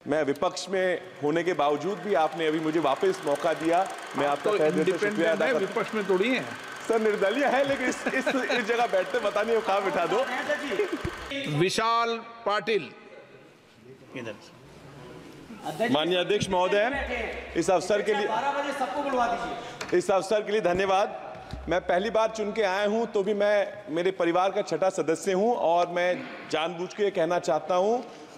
मैं विपक्ष में होने के बावजूद भी आपने अभी मुझे वापस मौका दिया। मैं आपका तहे दिल से शुक्रिया अदा करता हूं। विपक्ष में थोड़ी है सर, निर्दलीय है, लेकिन इस जगह बैठते पता नहीं वो कहाँ बिठा दो। विशाल पाटिल, माननीय अध्यक्ष महोदय, इस अवसर के लिए 12 बजे सबको बुलवा दीजिए। इस अवसर के लिए धन्यवाद। मैं पहली बार चुन के आया हूं, तो भी मैं मेरे परिवार का छठा सदस्य हूं और मैं जानबूझ के कहना चाहता हूं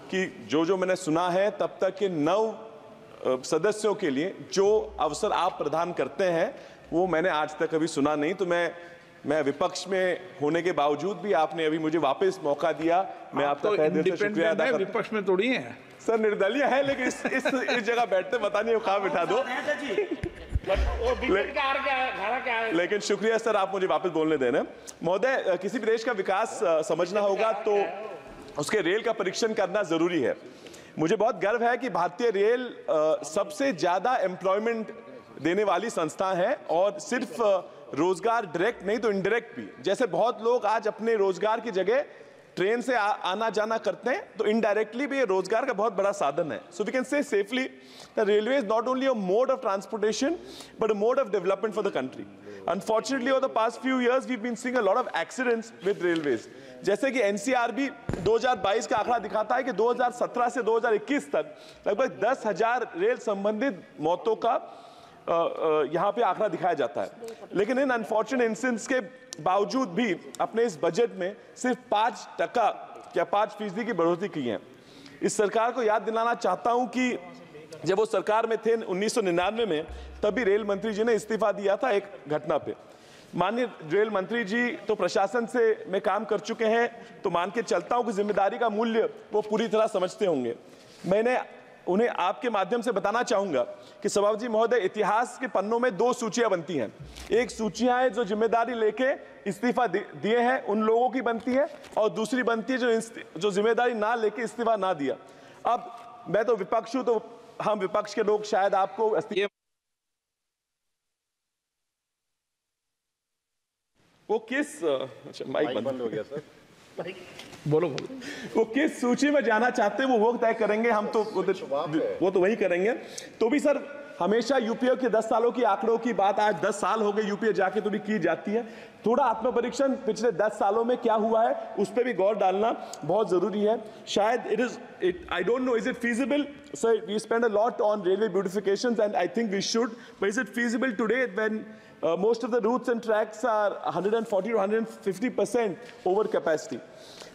कि जो मैंने सुना है तब तक के 9 सदस्यों के लिए जो अवसर आप प्रदान करते हैं वो मैंने आज तक कभी सुना नहीं। तो मैं विपक्ष में होने के बावजूद भी आपने अभी मुझे वापस मौका दिया। मैं आपका तहे दिल से शुक्रिया अदा करता हूं। विपक्ष में थोड़ी है सर, निर्दलीय है, लेकिन इस जगह बैठते पता नहीं वो कहाँ बिठा दो। लेकिन शुक्रिया सर, आप मुझे वापस बोलने देना। महोदय, किसी भी देश का विकास समझना होगा तो उसके रेल का परीक्षण करना जरूरी है। मुझे बहुत गर्व है कि भारतीय रेल सबसे ज्यादा एम्प्लॉयमेंट देने वाली संस्था है और सिर्फ रोजगार डायरेक्ट नहीं तो इनडायरेक्ट भी। जैसे बहुत लोग आज अपने रोजगार की जगह ट्रेन से आना जाना करते हैं, तो इनडायरेक्टली भी ये रोजगार का बहुत बड़ा साधन है। So we can say safely the railway is not only a mode of transportation but a mode of development for the country. Unfortunately over the past few years we have been seeing a lot of accidents with railways. जैसे कि NCRB 2022 का आंकड़ा दिखाता है कि 2017 से 2021 तक लगभग 10,000 रेल संबंधित मौतों का यहाँ पे आंकड़ा दिखाया जाता है। लेकिन इन अनफॉर्चुनेट इंसिडेंट्स के बावजूद भी अपने इस बजट में सिर्फ 5% या 5% की बढ़ोतरी की है। इस सरकार को याद दिलाना चाहता हूं कि जब वो सरकार में थे 1999 में, तभी रेल मंत्री जी ने इस्तीफा दिया था एक घटना पे। माननीय रेल मंत्री जी तो प्रशासन से में काम कर चुके हैं, तो मान के चलता हूं कि जिम्मेदारी का मूल्य वो पूरी तरह समझते होंगे। मैंने उन्हें आपके माध्यम से बताना चाहूंगा कि सभापति जी महोदय, इतिहास के पन्नों में 2 सूचियां बनती हैं। एक सूचियां है जो जिम्मेदारी लेके इस्तीफा दिए हैं उन लोगों की बनती है, और दूसरी बनती है जो जिम्मेदारी ना लेके इस्तीफा ना दिया। अब मैं तो विपक्ष हूं, तो हम विपक्ष के लोग शायद आपको वो किस अच्छा माइक बंद हो गया सर, बोलो वो किस सूची में जाना चाहते हैं वो तय करेंगे। हम तो वो तो वही करेंगे। तो भी सर, हमेशा यूपीए के 10 सालों की आंकड़ों की बात आज 10 साल हो गए यूपीए जाके तो भी की जाती है। थोड़ा आत्मपरीक्षण पिछले 10 सालों में क्या हुआ है उस पर भी गौर डालना बहुत जरूरी है। शायद I don't know, is it feasible? So we spend a lot on railway beautifications and I think we should, but is it feasible today when most of the routes and tracks are 140 to 150% over capacity?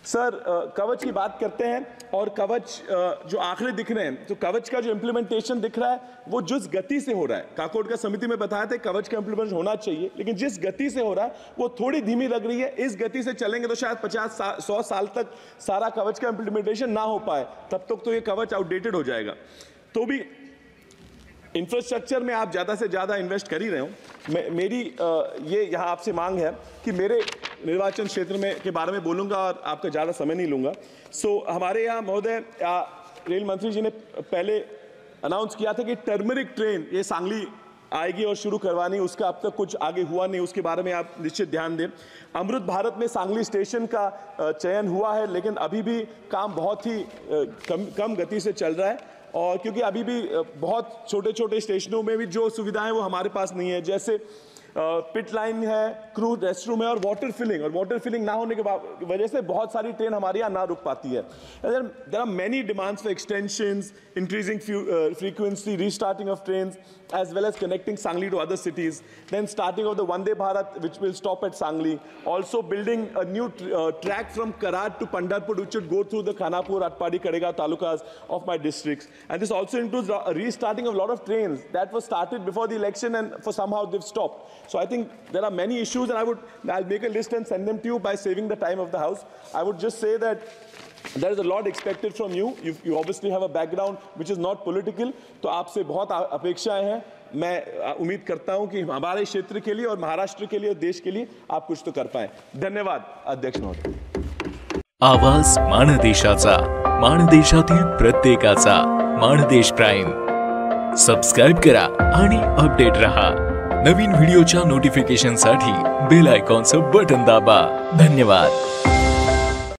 Sir, कवच की बात करते हैं और कवच जो आंकड़े दिख रहे हैं, तो कवच का जो इम्प्लीमेंटेशन दिख रहा है वो जिस गति से हो रहा है, काकोड का समिति में बताया था कवच का इम्प्लीमेंटेशन होना चाहिए, लेकिन जिस गति से हो रहा है वो थोड़ी धीमी लग रही है। इस गति से चलेंगे तो शायद 50-100 साल तक सारा कवच का इम्प्लीमेंटेशन ना हो पाए, तब तक तो ये कवच आउटडेटेड हो जाएगा। तो भी इंफ्रास्ट्रक्चर में आप ज़्यादा से ज़्यादा इन्वेस्ट कर ही रहे हो। मेरी ये यहाँ आपसे मांग है कि मेरे निर्वाचन क्षेत्र में के बारे में बोलूँगा और आपका ज़्यादा समय नहीं लूँगा। हमारे यहाँ महोदय, रेल मंत्री जी ने पहले अनाउंस किया था कि टर्मरिक ट्रेन ये सांगली आएगी और शुरू करवानी, उसका अब तक कुछ आगे हुआ नहीं, उसके बारे में आप निश्चित ध्यान दें। अमृत भारत में सांगली स्टेशन का चयन हुआ है, लेकिन अभी भी काम बहुत ही कम गति से चल रहा है, और क्योंकि अभी भी बहुत छोटे छोटे स्टेशनों में भी जो सुविधाएं वो हमारे पास नहीं है, जैसे पिट लाइन है, क्रू रेस्टरूम है और वाटर फिलिंग ना होने के वजह से बहुत सारी ट्रेन हमारे यहाँ ना रुक पाती है। There are many demands for extensions, increasing frequency, restarting of trains, as well as connecting Sangli to other cities, then starting of the Vande Bharat which will stop at Sangli, also building a new track from Karad to Pandharpur which would go through the Khanapur, Atpadi, Kadega talukas of my districts, and this also includes restarting of a lot of trains that were started before the election and for somehow they've stopped. So I think there are many issues, and I'll make a list and send them to you by saving the time of the House. I would just say that there is a lot expected from you. You obviously have a background which is not political, तो आपसे बहुत अपेक्षाएं हैं। मैं उम्मीद करता हूं कि हमारे क्षेत्र के लिए और महाराष्ट्र के लिए और देश के लिए आप कुछ तो कर पाएं। धन्यवाद अध्यक्ष महोदय। आवाज माणदेशाचा, माणदेशातील प्रत्येकाचा, माणदेश प्राईम। सबस्क्राइब करा आणि अपडेट रहा। नवीन व्हिडिओच्या नोटिफिकेशनसाठी बेल आयकॉनचं बटन दाबा। धन्यवाद।